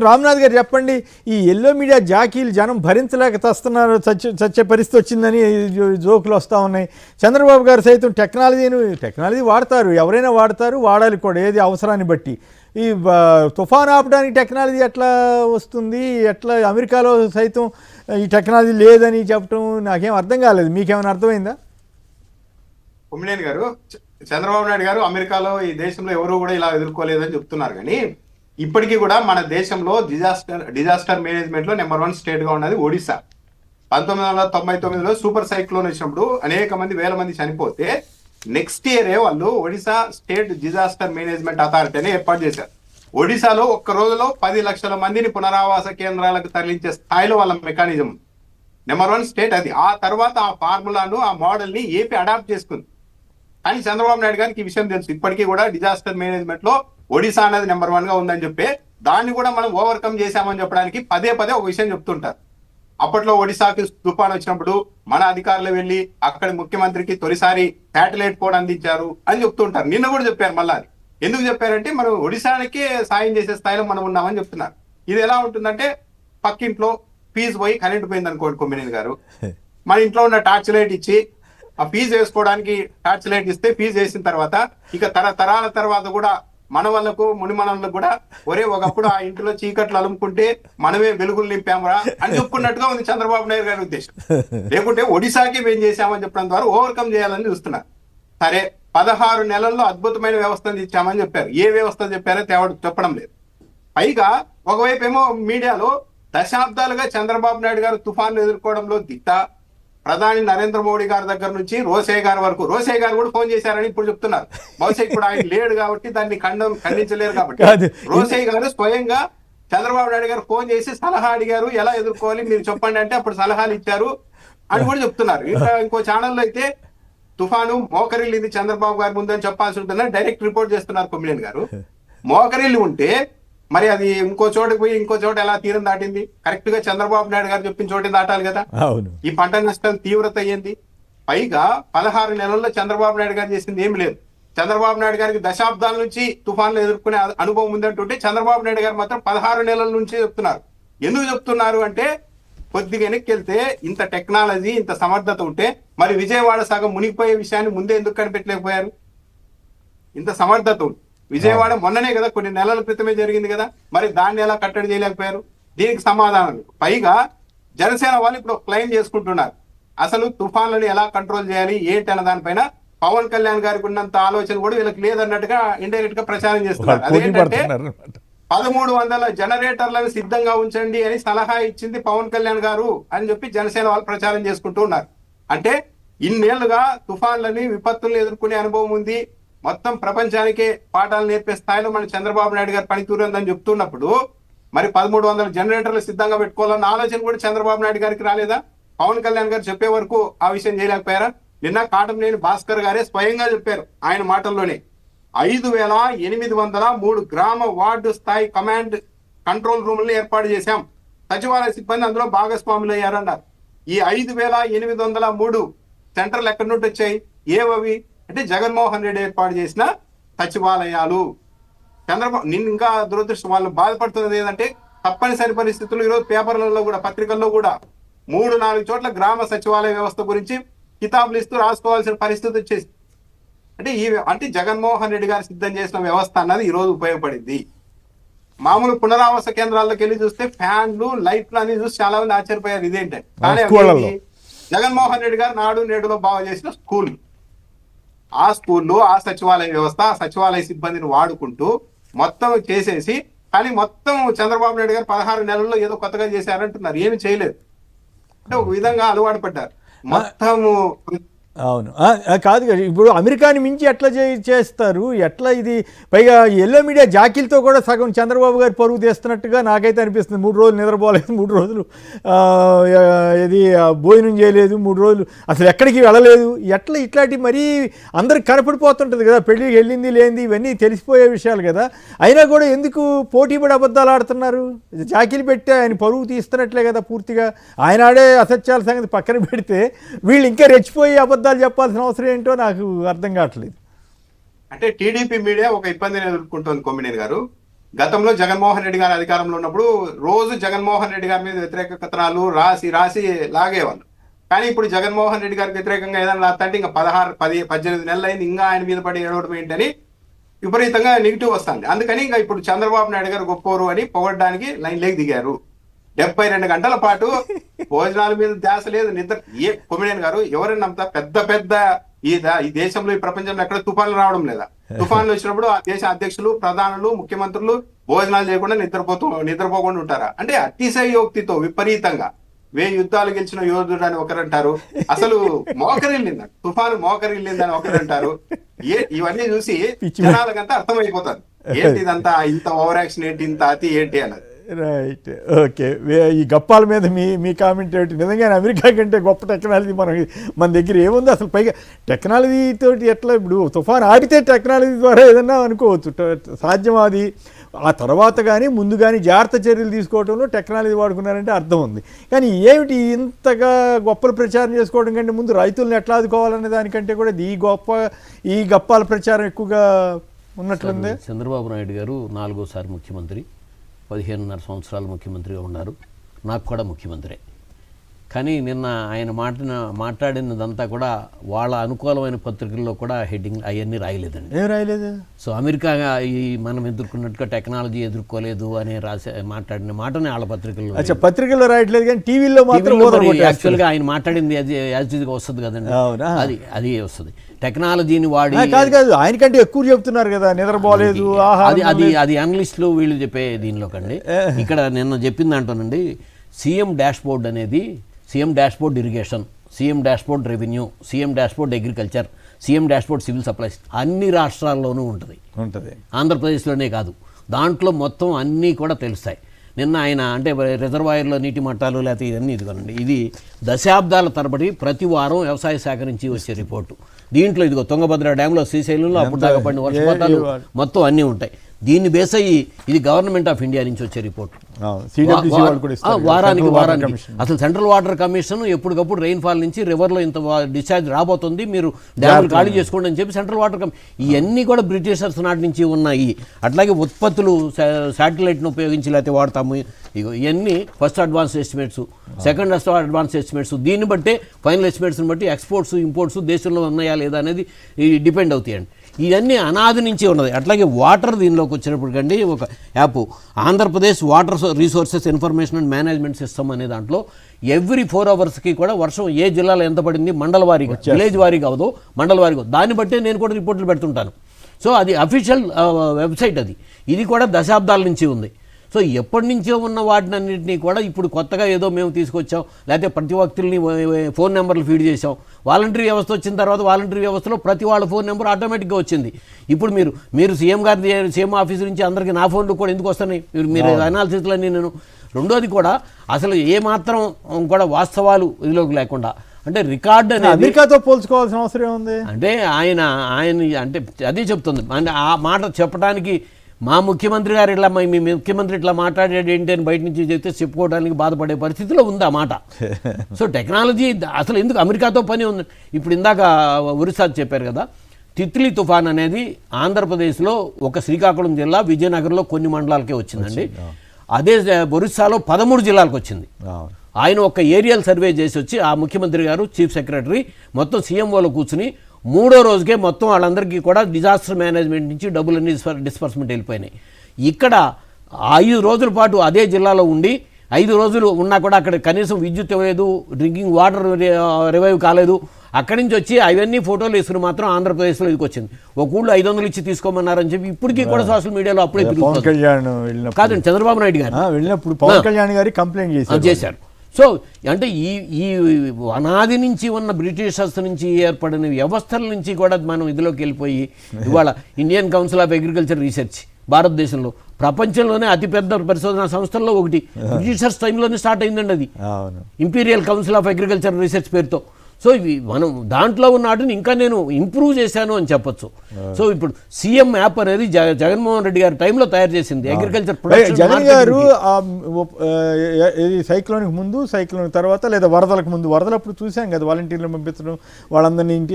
రామ్నాథ్ గారు చెప్పండి, ఈ ఎల్లో మీడియా జాకీలు జనం భరించలేక తస్తున్నారు, చచ్చే పరిస్థితి వచ్చిందని జోకులు వస్తూ ఉన్నాయి. చంద్రబాబు గారు సైతం టెక్నాలజీ వాడతారు, ఎవరైనా వాడతారు, వాడాలి కూడా ఏది అవసరాన్ని బట్టి. ఈ తుఫాను ఆపడానికి టెక్నాలజీ ఎట్లా వస్తుంది, ఎట్లా అమెరికాలో సైతం ఈ టెక్నాలజీ లేదని చెప్పడం నాకేం అర్థం కాలేదు. మీకేమైనా అర్థమైందా? కొమ్మినేని గారు, చంద్రబాబు నాయుడు గారు అమెరికాలో ఈ దేశంలో ఎవరు కూడా ఇలా ఎదుర్కోలేదని చెప్తున్నారు. కానీ ఇప్పటికీ కూడా మన దేశంలో డిజాస్టర్ మేనేజ్మెంట్ లో నెంబర్ 1 స్టేట్ గా ఉన్నది ఒడిశా. 1999లో సూపర్ సైక్లోన్ వచ్చినప్పుడు అనేక మంది, వేల మంది చనిపోతే నెక్స్ట్ ఇయరే వాళ్ళు ఒడిశా స్టేట్ డిజాస్టర్ మేనేజ్మెంట్ అథారిటీని ఏర్పాటు చేశారు. ఒడిశాలో ఒక్క రోజులో 10 లక్షల మందిని పునరావాస కేంద్రాలకు తరలించే స్థాయిలో వాళ్ళ మెకానిజం నెంబర్ 1 స్టేట్ అది. ఆ తర్వాత ఆ ఫార్ములాను, ఆ మోడల్ ని ఏపీ అడాప్ట్ చేసుకుంది. కానీ చంద్రబాబు నాయుడు గారికి ఈ విషయం తెలుసు. ఇప్పటికీ కూడా డిజాస్టర్ మేనేజ్మెంట్ లో ఒడిశా అనేది నెంబర్ 1 గా ఉందని చెప్పి దాన్ని కూడా మనం ఓవర్కమ్ చేశామని చెప్పడానికి పదే ఒక విషయం చెప్తుంటారు. అప్పట్లో ఒడిశాకి తుఫాన్ వచ్చినప్పుడు మన అధికారులు వెళ్ళి అక్కడి ముఖ్యమంత్రికి తొలిసారి శాటిలైట్ కోడ్ అందించారు అని చెప్తుంటారు. నిన్న కూడా చెప్పారు. మళ్ళీ అది ఎందుకు చెప్పారంటే మనం ఒడిశానికి సాయం చేసే స్థాయిలో మనం ఉన్నామని చెప్తున్నారు. ఇది ఎలా ఉంటుందంటే, పక్కింట్లో ఫీజు పోయి కరెంట్ పోయింది అనుకోండి కొమ్మినేని గారు, మన ఇంట్లో ఉన్న టార్చ్ లైట్ ఇచ్చి ఆ ఫీజు వేసుకోవడానికి టార్చ్ లైట్ ఇస్తే ఫీజు వేసిన తర్వాత ఇక తరతరాల తర్వాత కూడా మన వాళ్ళకు, మునిమనలకు కూడా ఒరే ఒకప్పుడు ఆ ఇంటిలో చీకట్లు అలుముకుంటే మనమే వెలుగులు నింపామరా అని చెప్పుకున్నట్టుగా ఉంది చంద్రబాబు నాయుడు గారి ఉద్దేశం. లేకుంటే ఒడిశాకి మేము చేశామని చెప్పడం ద్వారా ఓవర్కమ్ చేయాలని చూస్తున్నారు. సరే, 16 నెలల్లో అద్భుతమైన వ్యవస్థను ఇచ్చామని చెప్పారు. ఏ వ్యవస్థ చెప్పారో చెప్పడం లేదు. పైగా ఒకవైపు ఏమో మీడియాలో దశాబ్దాలుగా చంద్రబాబు నాయుడు గారు తుఫాన్లు ఎదుర్కోవడంలో దిట్ట, ప్రధాని నరేంద్ర మోడీ గారి దగ్గర నుంచి రోసయ్య గారి వరకు, రోసయ్య గారు కూడా ఫోన్ చేశారని ఇప్పుడు చెప్తున్నారు. బహుశా ఇప్పుడు ఆయన లేడు కాబట్టి దాన్ని ఖండించలేరు కాబట్టి రోసయ్య గారు స్వయంగా చంద్రబాబు నాయుడు గారు ఫోన్ చేసి సలహా అడిగారు, ఎలా ఎదుర్కోవాలి మీరు చెప్పండి అంటే అప్పుడు సలహాలు ఇచ్చారు అని కూడా చెప్తున్నారు. ఇంకా ఇంకో ఛానల్లో అయితే తుఫాను మోకరిల్లింది చంద్రబాబు గారి ముందని చెప్పాల్సి ఉంటుందని డైరెక్ట్ రిపోర్ట్ చేస్తున్నారు కొమ్మినేని గారు. మోకరిల్లి ఉంటే మరి అది ఇంకో చోటుకు పోయి ఇంకో చోట ఎలా తీరం దాటింది? కరెక్ట్ గా చంద్రబాబు నాయుడు గారు చెప్పిన చోటే దాటాలి కదా. ఈ పంట నష్టం తీవ్రత అయ్యింది. పైగా 16 నెలల్లో చంద్రబాబు నాయుడు గారు చేసింది ఏమి లేదు. చంద్రబాబు నాయుడు గారికి దశాబ్దాల నుంచి తుఫాన్లు ఎదుర్కొనే అనుభవం ఉందంటుంటే చంద్రబాబు నాయుడు గారు మాత్రం 16 నెలల నుంచే చెప్తున్నారు. ఎందుకు చెప్తున్నారు అంటే, కొద్దిగా వెనక్కి వెళ్తే ఇంత టెక్నాలజీ, ఇంత సమర్థత ఉంటే మరి విజయవాడ సగం మునిగిపోయే విషయాన్ని ముందే ఎందుకు కనిపెట్టలేకపోయారు? ఇంత సమర్థత ఉంది. విజయవాడ మొన్ననే కదా, కొన్ని నెలల క్రితమే జరిగింది కదా, మరి దాన్ని ఎలా కట్టడి చేయలేకపోయారు? దీనికి సమాధానం. పైగా జనసేన వాళ్ళు ఇప్పుడు క్లెయిమ్ చేసుకుంటున్నారు, అసలు తుఫాన్లను ఎలా కంట్రోల్ చేయాలి ఏంటి అన్న దానిపైన పవన్ కళ్యాణ్ గారికి ఉన్నంత ఆలోచన కూడా వీళ్ళకి లేదన్నట్టుగా ఇండైరెక్ట్ గా ప్రచారం చేస్తున్నారు. అదేంటంటే 1300 జనరేటర్లను సిద్ధంగా ఉంచండి అని సలహా ఇచ్చింది పవన్ కళ్యాణ్ గారు అని చెప్పి జనసేన వాళ్ళు ప్రచారం చేసుకుంటూ ఉన్నారు. అంటే ఇన్నేళ్లుగా తుఫాన్లని, విపత్తులను ఎదుర్కొనే అనుభవం ఉంది, మొత్తం ప్రపంచానికే పాఠాలు నేర్పే స్థాయిలో మన చంద్రబాబు నాయుడు గారు పనితీరు ఉందని చెప్తున్నప్పుడు మరి 1300 జనరేటర్లు సిద్ధంగా పెట్టుకోవాలన్న ఆలోచన కూడా చంద్రబాబు నాయుడు గారికి రాలేదా? పవన్ కళ్యాణ్ గారు చెప్పే వరకు ఆ విషయం చేయలేకపోయారా? నిన్న కాటంనేని భాస్కర్ గారే స్వయంగా చెప్పారు ఆయన మాటల్లోనే, 5803 గ్రామ వార్డు స్థాయి కమాండ్ కంట్రోల్ రూమ్లను ఏర్పాటు చేశాం, సచివాలయ సిబ్బంది అందులో భాగస్వాములు అయ్యారన్నారు. ఈ 5803 సెంటర్లు ఎక్కడి నుండి వచ్చాయి? ఏవవి అంటే జగన్మోహన్ రెడ్డి ఏర్పాటు చేసిన సచివాలయాలు. చంద్రబాబు ఇంకా దురదృష్టం, వాళ్ళు బాధపడుతున్నది ఏంటంటే తప్పనిసరి పరిస్థితులు ఈరోజు పేపర్లలో కూడా, పత్రికల్లో కూడా 3-4 చోట్ల గ్రామ సచివాలయ వ్యవస్థ గురించి కితాబులు ఇస్తూ రాసుకోవాల్సిన పరిస్థితి వచ్చేసి. అంటే జగన్మోహన్ రెడ్డి గారు సిద్ధం చేసిన వ్యవస్థ అన్నది ఈ రోజు ఉపయోగపడింది. మామూలు పునరావాస కేంద్రాల్లోకి వెళ్ళి చూస్తే ఫ్యాన్లు, లైట్లు అన్ని చూసి చాలా మంది ఆశ్చర్యపోయారు ఇదేంటంటే. కానీ జగన్మోహన్ రెడ్డి గారు నాడు నేడులో బాగా చేసిన స్కూల్, ఆ స్కూల్లో ఆ సచివాలయ వ్యవస్థ, ఆ సచివాలయ సిబ్బందిని వాడుకుంటూ మొత్తం చేసేసి, కానీ మొత్తం చంద్రబాబు నాయుడు గారు 16 నెలల్లో ఏదో కొత్తగా చేశారంటున్నారు. ఏమి చేయలేదు. అంటే ఒక విధంగా అలవాటు పడ్డారు మొత్తము. అవును, కాదు కదా, ఇప్పుడు అమెరికాని మించి ఎట్లా చేస్తారు? ఎట్లా ఇది? పైగా ఎల్లో మీడియా జాకీలతో కూడా సగం చంద్రబాబు గారు పరుగు తీస్తున్నట్టుగా నాకైతే అనిపిస్తుంది. 3 రోజులు నిద్రపోలేదు, 3 రోజులు ఇది భోజనం చేయలేదు, 3 రోజులు అసలు ఎక్కడికి వెళ్ళలేదు. ఎట్లా ఇట్లాంటి మరీ అందరికి కనపడిపోతుంటుంది కదా, పెళ్ళికి వెళ్ళింది లేనిది ఇవన్నీ తెలిసిపోయే విషయాలు కదా. అయినా కూడా ఎందుకు పోటీపడి అబద్ధాలు ఆడుతున్నారు? జాకీలు పెట్టి ఆయన పరుగు తీస్తున్నట్లే కదా పూర్తిగా. ఆయన ఆడే అసత్యాల సంగతి పక్కన పెడితే వీళ్ళు ఇంకా రెచ్చిపోయి అబద్ధాలు చెప్పాల్సిన అవసరం ఏంటో నాకు అర్థం కావట్లేదు. అంటే టీడీపీ మీడియా ఒక ఇబ్బందిని ఎదుర్కొంటోంది కొమ్మినేని గారు. గతంలో జగన్మోహన్ రెడ్డి గారి అధికారంలో ఉన్నప్పుడు రోజు జగన్మోహన్ రెడ్డి గారి మీద వ్యతిరేక కథనాలు రాసి రాసి లాగేవాళ్ళు. కానీ ఇప్పుడు జగన్మోహన్ రెడ్డి గారికి వ్యతిరేకంగా ఏదైనా రాస్తే ఇంకా 18 నెలలు అయింది, ఇంకా ఆయన మీద పడి ఏడవడం ఏంటని విపరీతంగా నెగిటివ్ వస్తుంది. అందుకని ఇంకా ఇప్పుడు చంద్రబాబు నాయుడు గారు గొప్పవారు అని పొగడడానికి లైన్లోకి దిగారు. 72 గంటల పాటు భోజనాల మీద ధ్యాస లేదు, నిద్ర. కొమిడియన్ గారు ఎవరైనా నమ్ముతా పెద్ద ఈ దేశంలో ఈ ప్రపంచంలో ఎక్కడ తుఫాన్లు రావడం లేదా? తుఫాన్లు వచ్చినప్పుడు ఆ దేశ అధ్యక్షులు, ప్రధానులు, ముఖ్యమంత్రులు భోజనాలు చేయకుండా నిద్రపోకుండా ఉంటారా? అంటే అతిశయోక్తితో విపరీతంగా 1000 యుద్ధాలు గెలిచిన యోధుడు అని ఒకరంటారు, అసలు మోకరిల్లిందని తుఫాను మోకరిల్లిందని ఒకరంటారు. ఇవన్నీ చూసి జనాలకంతా అర్థమైపోతారు ఏంటి ఇదంతా, ఇంత ఓవర్ యాక్షన్ ఏంటి, ఇంత అతి ఏంటి అన్నది. Right, okay. ఈ గప్పాల మీద మీ కామెంట్ ఏమిటి? నిజంగానే అమెరికా కంటే గొప్ప టెక్నాలజీ మన దగ్గర ఏముంది అసలు? పైగా టెక్నాలజీ తోటి ఎట్లా ఇప్పుడు తుఫాన్ ఆగితే టెక్నాలజీ ద్వారా ఏదన్నా అనుకోవచ్చు, సాధ్యం అది. ఆ తర్వాత కానీ ముందు కానీ జాగ్రత్త చర్యలు తీసుకోవడంలో టెక్నాలజీ వాడుకున్నారంటే అర్థం ఉంది. కానీ ఏమిటి ఇంతగా గొప్పలు ప్రచారం చేసుకోవడం కంటే ముందు రైతులను ఎట్లా ఆదుకోవాలనే దానికంటే కూడా ఈ గప్పాల ప్రచారం ఎక్కువగా ఉన్నట్లుంది. చంద్రబాబు నాయుడు గారు 4వ ముఖ్యమంత్రి, 15.5 సంవత్సరాలు ముఖ్యమంత్రిగా ఉన్నారు. నాకు కూడా ముఖ్యమంత్రి. కానీ నిన్న ఆయన మాట్లాడినదంతా కూడా వాళ్ళ అనుకూలమైన పత్రికల్లో కూడా హెడ్డింగ్ అవన్నీ రాయలేదండి. ఏం రాయలేదు? సో అమెరికా మనం ఎదుర్కొన్నట్టుగా టెక్నాలజీ ఎదుర్కోలేదు అని మాట్లాడిన మాటనే వాళ్ళ పత్రికల్లో పత్రికల్లో రాయట్లేదు, కానీ టీవీలో మాత్రం యాక్చువల్గా ఆయన మాట్లాడింది అది యాజ్గా వస్తుంది కదండి. అది వస్తుంది. టెక్నాలజీని వాడి కాదు ఆయనకంటే ఎక్కువ చెప్తున్నారు కదా, నిద్రపోలేదు, అది అనలిస్టులు వీళ్ళు చెప్పే దీనిలో కండి. ఇక్కడ నిన్న చెప్పింది అంటానండి, సీఎం డాష్బోర్డ్ అనేది CM dashboard irrigation, CM dashboard revenue, CM dashboard agriculture, CM dashboard civil supplies అన్ని రాష్ట్రాల్లోనూ ఉంటుంది. ఆంధ్రప్రదేశ్లోనే కాదు, దాంట్లో మొత్తం అన్నీ కూడా తెలుస్తాయి. నిన్న ఆయన అంటే రిజర్వాయర్లో నీటి మట్టాలు లేకపోతే ఇవన్నీ ఇదిగోనండి, ఇది దశాబ్దాల తరబడి ప్రతి వారం వ్యవసాయ శాఖ నుంచి వచ్చే రిపోర్టు. దీంట్లో ఇదిగో తుంగభద్ర డ్యాంలో, శ్రీశైలంలో అప్పుడు దాకా పడిన వర్షపాతాలు మొత్తం అన్నీ ఉంటాయి. దీన్ని బేస్ అయ్యి ఇది గవర్నమెంట్ ఆఫ్ ఇండియా నుంచి వచ్చే రిపోర్ట్. వారానికి అసలు సెంట్రల్ వాటర్ కమిషన్ ఎప్పటికప్పుడు రెయిన్ఫాల్ నుంచి రివర్లో ఇంత డిశ్చార్జ్ రాబోతుంది, మీరు డ్యాములు ఖాళీ చేసుకోండి అని చెప్పి సెంట్రల్ వాటర్ కమిషన్. ఇవన్నీ కూడా బ్రిటిషర్స్ నాటి నుంచి ఉన్నాయి. అట్లాగే ఉత్పత్తులు శాటిలైట్ను ఉపయోగించి లేకపోతే వాడతాము. ఇవన్నీ first advance estimates, second advance estimates, దీన్ని బట్టే ఫైనల్ ఎస్టిమేట్స్ని బట్టి ఎక్స్పోర్ట్స్ ఇంపోర్ట్స్ దేశంలో ఉన్నాయా లేదా అనేది డిపెండ్ అవుతాయండి. ఇవన్నీ అనాది నుంచి ఉన్నది. అట్లాగే వాటర్ దీనిలోకి వచ్చినప్పటికండి ఒక app Andhra Pradesh water resources information and management system అనే దాంట్లో ఎవ్రీ 4 అవర్స్కి కూడా వర్షం ఏ జిల్లాలో ఎంత పడింది మండల వారీగా, విలేజ్ వారీగా అవదో మండల వారీగా, దాన్ని బట్టే నేను కూడా రిపోర్ట్లు పెడుతుంటాను. సో అది అఫీషియల్ వెబ్సైట్. ఇది కూడా దశాబ్దాల నుంచి ఉంది. సో ఎప్పటి నుంచో ఉన్న వాటినన్నింటినీ కూడా ఇప్పుడు కొత్తగా ఏదో మేము తీసుకొచ్చాం, లేకపోతే ప్రతి వ్యక్తుల్ని ఫోన్ నెంబర్లు ఫీడ్ చేసాం. వాలంటరీ వ్యవస్థ వచ్చిన తర్వాత వాలంటరీ వ్యవస్థలో ప్రతి వాళ్ళ ఫోన్ నెంబర్ ఆటోమేటిక్గా వచ్చింది. ఇప్పుడు మీరు సీఎం ఆఫీస్ నుంచి అందరికీ నా ఫోన్లు కూడా ఎందుకు వస్తున్నాయి? మీరు అనాలిసిస్లన్నీ నేను. రెండోది కూడా అసలు ఏమాత్రం కూడా వాస్తవాలు ఇదిలోకి లేకుండా, అంటే రికార్డ్ అనేది అమెరికాతో పోల్చుకోవాల్సిన అవసరం ఉంది. అంటే ఆయన అంటే అదే చెప్తుంది. అంటే ఆ మాట చెప్పడానికి మా ముఖ్యమంత్రి గారు ఇట్లా మీ ముఖ్యమంత్రి ఇట్లా మాట్లాడాడు ఏంటి అని బయట నుంచి చెప్తే చెప్పుకోవడానికి బాధపడే పరిస్థితిలో ఉంది ఆ మాట. సో టెక్నాలజీ అసలు ఎందుకు అమెరికాతో పని ఉంది. ఇప్పుడు ఇందాక ఒరిస్సా చెప్పారు కదా, తిత్లీ తుఫాన్ అనేది ఆంధ్రప్రదేశ్లో ఒక శ్రీకాకుళం జిల్లా, విజయనగరంలో కొన్ని మండలాలకే వచ్చిందండి. అదే ఒరిస్సాలో 13 జిల్లాలకు వచ్చింది. ఆయన ఒక ఏరియల్ సర్వే చేసి వచ్చి ఆ ముఖ్యమంత్రి గారు చీఫ్ సెక్రటరీ మొత్తం సీఎంఓలో కూర్చుని 3వ రోజుకే మొత్తం వాళ్ళందరికీ కూడా డిజాస్టర్ మేనేజ్మెంట్ నుంచి డబ్బులన్నీ డిస్పర్స్మెంట్ వెళ్ళిపోయినాయి. ఇక్కడ 5 రోజుల పాటు అదే జిల్లాలో ఉండి 5 రోజులు ఉన్నా కూడా అక్కడ కనీసం విద్యుత్ ఇవ్వలేదు, డ్రింకింగ్ వాటర్ రివైవ్ కాలేదు. అక్కడి నుంచి వచ్చి అవన్నీ ఫోటోలు వేసుకుని మాత్రం ఆంధ్రప్రదేశ్లో ఇది వచ్చింది. ఒక ఊళ్ళో 500 ఇచ్చి తీసుకోమన్నారని చెప్పి ఇప్పటికీ కూడా సోషల్ మీడియాలో అప్పుడే కాదండి చంద్రబాబు నాయుడు గారు వెళ్ళినప్పుడు పవన్ కళ్యాణ్ గారి కంప్లైంట్ చేశారు. సో అంటే ఈ అనాది నుంచి ఉన్న బ్రిటిషర్స్ నుంచి ఏర్పడిన వ్యవస్థల నుంచి కూడా మనం ఇదిలోకి వెళ్ళిపోయి ఇవాళ Indian council of agriculture research భారతదేశంలో ప్రపంచంలోనే అతిపెద్ద పరిశోధనా సంస్థల్లో ఒకటి. బ్రిటిషర్స్ టైంలోనే స్టార్ట్ అయిందండి అది, imperial council of agriculture research పేరుతో. సో ఇవి మనం దాంట్లో ఉన్న వాటిని ఇంకా నేను ఇంప్రూవ్ చేశాను అని చెప్పొచ్చు. సో ఇప్పుడు సీఎం యాప్ అనేది జగన్మోహన్ రెడ్డి గారి టైంలో తయారు చేసింది అగ్రికల్చర్ జగన్ గారు సైక్లోన్కి ముందు, సైక్లోన్ తర్వాత, లేదా వరదలకు ముందు, వరదలప్పుడు చూసాం కదా వాలంటీర్లు పంపించడం, వాళ్ళందరినీ ఇంటి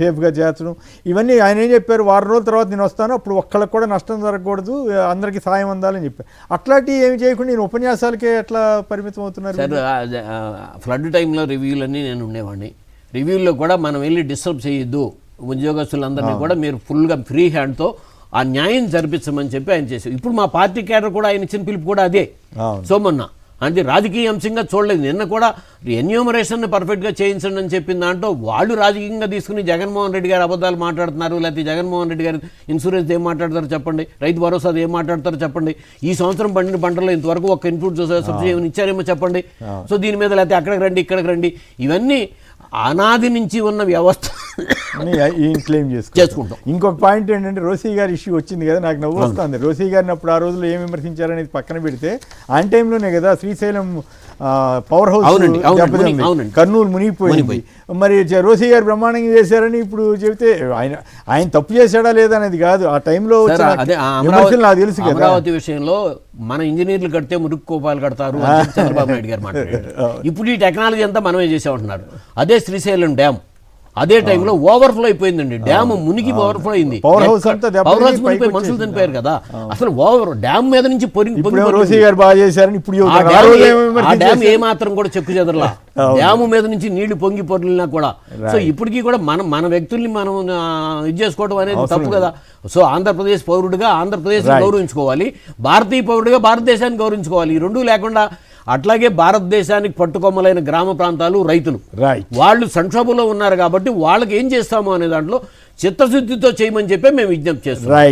సేఫ్గా చేర్చడం, ఇవన్నీ ఆయన ఏం చెప్పారు, వారం రోజుల తర్వాత నేను వస్తాను, అప్పుడు ఒక్కళ్ళకి కూడా నష్టం జరగకూడదు, అందరికీ సాయం అందాలని చెప్పారు. అట్లాంటివి ఏమి చేయకుండా నేను ఉపన్యాసాలకే ఎట్లా పరిమితం అవుతున్నారు? సార్ ఫ్లడ్ టైంలో రివ్యూలన్నీ నేను ఉండేవాడిని. రివ్యూల్లో కూడా మనం వెళ్ళి డిస్టర్బ్ చేయొద్దు, ఉద్యోగస్తులందరినీ కూడా మీరు ఫుల్గా ఫ్రీ హ్యాండ్తో ఆ న్యాయం జరిపించమని చెప్పి ఆయన చేశారు. ఇప్పుడు మా పార్టీ క్యాడర్ కూడా ఆయన ఇచ్చిన పిలుపు కూడా అదే. సో మొన్న అంటే రాజకీయ అంశంగా చూడలేదు. నిన్న కూడా ఎన్యూమరేషన్ పర్ఫెక్ట్గా చేయించండి అని చెప్పిన దాంట్లో వాళ్ళు రాజకీయంగా తీసుకుని జగన్మోహన్ రెడ్డి గారు అబద్ధాలు మాట్లాడుతున్నారు, లేకపోతే జగన్మోహన్ రెడ్డి గారు ఇన్సూరెన్స్ ఏం మాట్లాడతారో చెప్పండి, రైతు భరోసా ఏం మాట్లాడతారో చెప్పండి, ఈ సంవత్సరం పండిన పంటలో ఇంతవరకు ఒక ఇన్పుట్ సబ్సిడీ ఏమైనా ఇచ్చారేమో చెప్పండి. సో దీని మీద లేకపోతే అక్కడికి రండి ఇక్కడికి రండి, ఇవన్నీ అనాది నుంచి ఉన్న వ్యవస్థ క్లెయిమ్ చేసుకుంటాం. ఇంకొక పాయింట్ ఏంటంటే రోసీ గారి ఇష్యూ వచ్చింది కదా, నాకు నవ్వు వస్తుంది. రోసీ గారిని అప్పుడు ఆ రోజుల్లో ఏం విమర్శించారనేది పక్కన పెడితే ఆయన టైంలోనే కదా శ్రీశైలం పవర్ హౌస్ కర్నూలు మునిగిపోయింది. మరి రోసీ గారు బ్రహ్మాండంగా చేశారని ఇప్పుడు చెబితే ఆయన తప్పు చేశాడా లేదా అనేది కాదు, ఆ టైంలో నాకు తెలుసు కదా. అమరావతి విషయంలో మన ఇంజనీర్లు కడితే మురుగు కోపాలు కడతారు అని చంద్రబాబు నాయుడు గారు మాట్లాడారు. ఇప్పుడు ఈ టెక్నాలజీ అంతా మనమే చేసామంటున్నారు. అదే శ్రీశైలం డ్యామ్ అదే టైంలో ఓవర్ఫ్లో అయిపోయిందండి, డ్యామ్ మునిగి ఓవర్ఫ్లో అయింది, పవర్ హౌస్ మునిగిపోయి మనుషులు చనిపోయారు కదా. అసలు డ్యామ్ మీద నుంచి ఆ డ్యామ్ ఏమాత్రం కూడా చెక్కు చెదరలా, డ్యామ్ మీద నుంచి నీళ్లు పొంగి పొర్లినా కూడా. సో ఇప్పటికీ కూడా మన వ్యక్తుల్ని మనం ఇది చేసుకోవడం అనేది తప్పు కదా. సో ఆంధ్రప్రదేశ్ పౌరుడిగా ఆంధ్రప్రదేశ్ గౌరవించుకోవాలి, భారతీయ పౌరుడిగా భారతదేశాన్ని గౌరవించుకోవాలి. ఈ రెండూ లేకుండా అట్లాగే భారతదేశానికి పట్టుకొమ్మలైన గ్రామ ప్రాంతాలు రైతులు వాళ్ళు సంక్షోభంలో ఉన్నారు కాబట్టి వాళ్ళకి ఏం చేస్తాము అనే దాంట్లో చిత్తశుద్ధితో చేయమని చెప్పి మేము విజ్ఞప్తి చేస్తాం.